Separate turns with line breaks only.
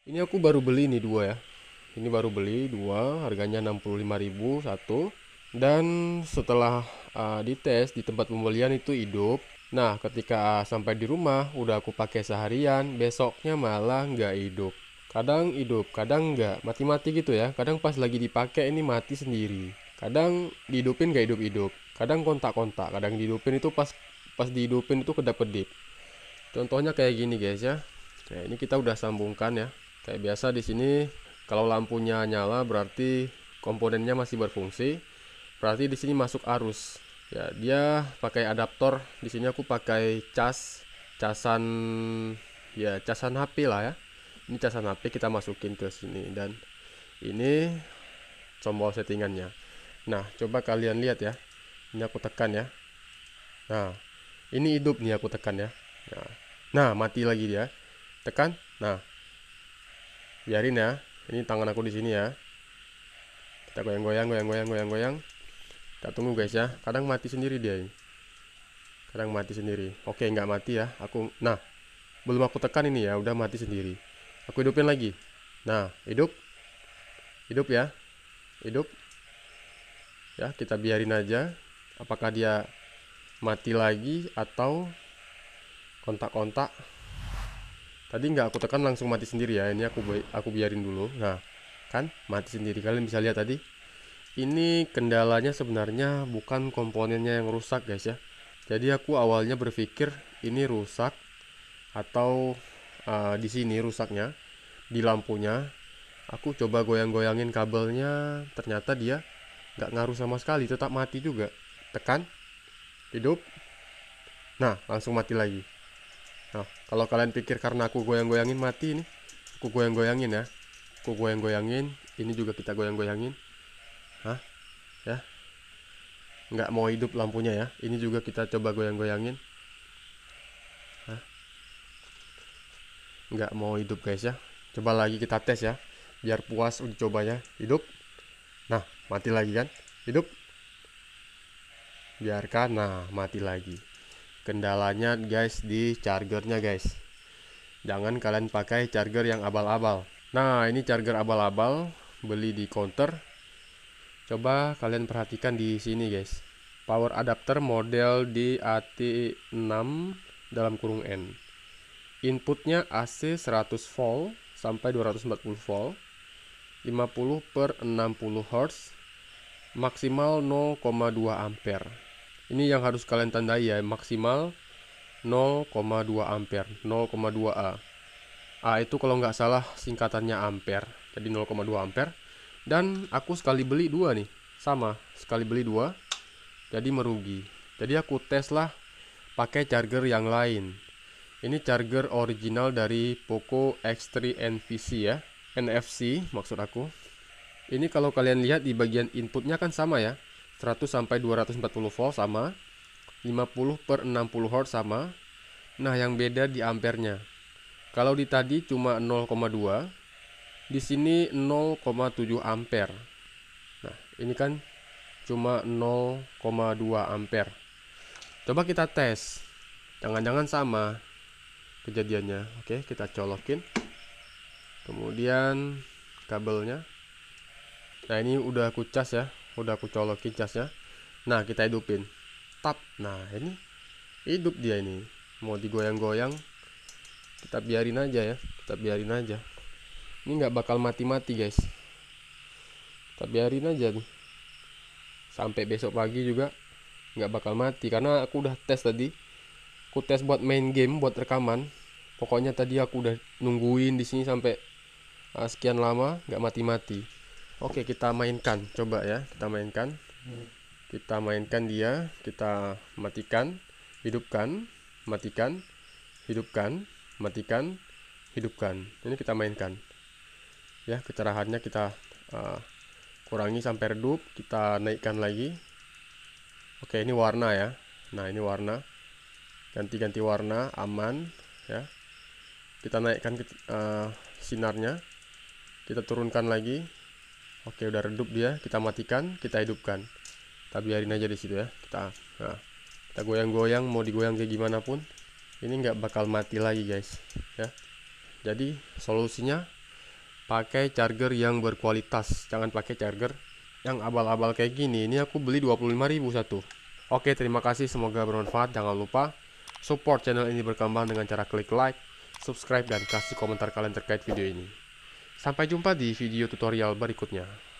Ini aku baru beli nih dua ya. Ini baru beli dua, harganya 65.000 satu. Dan setelah dites di tempat pembelian itu hidup. Nah, ketika sampai di rumah udah aku pakai seharian, besoknya malah nggak hidup. Kadang hidup, kadang nggak, mati-mati gitu ya. Kadang pas lagi dipakai ini mati sendiri. Kadang dihidupin nggak hidup-hidup. Kadang kontak-kontak, kadang dihidupin itu pas pas dihidupin itu kedap-kedip. Contohnya kayak gini guys ya. Nah, ini kita udah sambungkan ya. Kayak biasa di sini kalau lampunya nyala berarti komponennya masih berfungsi. Berarti di sini masuk arus. Ya, dia pakai adaptor. Di sini aku pakai casan casan HP lah ya. Ini casan HP kita masukin ke sini dan ini tombol settingannya. Nah, coba kalian lihat ya. Ini aku tekan ya. Nah, ini hidup nih aku tekan ya. Nah, mati lagi dia. Tekan. Nah, biarin ya. Ini tangan aku di sini ya. Kita goyang-goyang, goyang-goyang, goyang-goyang. Kita tunggu guys ya. Kadang mati sendiri dia ini. Kadang mati sendiri. Oke, nggak mati ya. Nah, belum aku tekan ini ya, udah mati sendiri. Aku hidupin lagi. Nah, hidup, hidup ya, hidup. Ya, kita biarin aja. Apakah dia mati lagi atau kontak-kontak? Tadi nggak aku tekan langsung mati sendiri ya. Ini aku biarin dulu. Nah, kan mati sendiri. Kalian bisa lihat tadi. Ini kendalanya sebenarnya bukan komponennya yang rusak guys ya. Jadi aku awalnya berpikir ini rusak atau di sini rusaknya di lampunya. Aku coba goyang-goyangin kabelnya, ternyata dia nggak ngaruh sama sekali, tetap mati juga. Tekan, hidup. Nah, langsung mati lagi. Nah, kalau kalian pikir karena aku goyang-goyangin mati ini, aku goyang-goyangin ya. Aku goyang-goyangin, ini juga kita goyang-goyangin. Hah? Ya, nggak mau hidup lampunya ya. Ini juga kita coba goyang-goyangin. Hah? Nggak mau hidup guys ya. Coba lagi kita tes ya, biar puas uji cobanya. Hidup. Nah, mati lagi kan? Hidup. Biarkan, nah mati lagi. Kendalanya guys di chargernya guys. Jangan kalian pakai charger yang abal-abal. Nah, ini charger abal-abal beli di counter. Coba kalian perhatikan di sini guys. Power adapter model DAT6 dalam kurung N. Inputnya AC 100 volt sampai 240 volt, 50 per 60 Hz, maksimal 0,2 ampere. Ini yang harus kalian tandai ya, maksimal 0,2 ampere, 0,2 A. A itu kalau nggak salah singkatannya ampere, jadi 0,2 ampere. Dan aku sekali beli dua nih, sama, sekali beli dua, jadi merugi. Jadi aku tes lah pakai charger yang lain. Ini charger original dari Poco X3 NVC ya, NFC maksud aku. Ini kalau kalian lihat di bagian inputnya kan sama ya, 100 sampai 240 volt sama, 50 per 60 Hz sama. Nah, yang beda di ampernya. Kalau di tadi cuma 0,2, di sini 0,7 ampere. Nah, ini kan cuma 0,2 ampere. Coba kita tes. Jangan-jangan sama kejadiannya. Oke, kita colokin. Kemudian kabelnya. Nah, ini udah aku cas ya. Udah aku colokin casnya. Nah, kita hidupin. Tap. Nah, ini hidup dia ini. Mau digoyang-goyang, kita biarin aja ya. Kita biarin aja. Ini nggak bakal mati-mati guys. Kita biarin aja nih. Sampai besok pagi juga nggak bakal mati. Karena aku udah tes tadi. Aku tes buat main game, buat rekaman. Pokoknya tadi aku udah nungguin di sini sampai sekian lama nggak mati-mati. Oke, kita mainkan. Coba ya, kita mainkan. Kita mainkan dia. Kita matikan, hidupkan, matikan, hidupkan, matikan, hidupkan. Ini kita mainkan. Ya, kecerahannya kita kurangi sampai redup. Kita naikkan lagi. Oke, ini warna ya. Nah, ini warna. Ganti-ganti warna, aman ya. Kita naikkan sinarnya. Kita turunkan lagi. Oke, udah redup dia. Kita matikan, kita hidupkan. Kita biarin aja di situ ya. Kita goyang-goyang, mau digoyang kayak gimana pun, ini nggak bakal mati lagi guys ya. Jadi solusinya pakai charger yang berkualitas, jangan pakai charger yang abal-abal kayak gini. Ini aku beli 25.000 satu. Oke, terima kasih, semoga bermanfaat. Jangan lupa support channel ini berkembang dengan cara klik like, subscribe, dan kasih komentar kalian terkait video ini. Sampai jumpa di video tutorial berikutnya.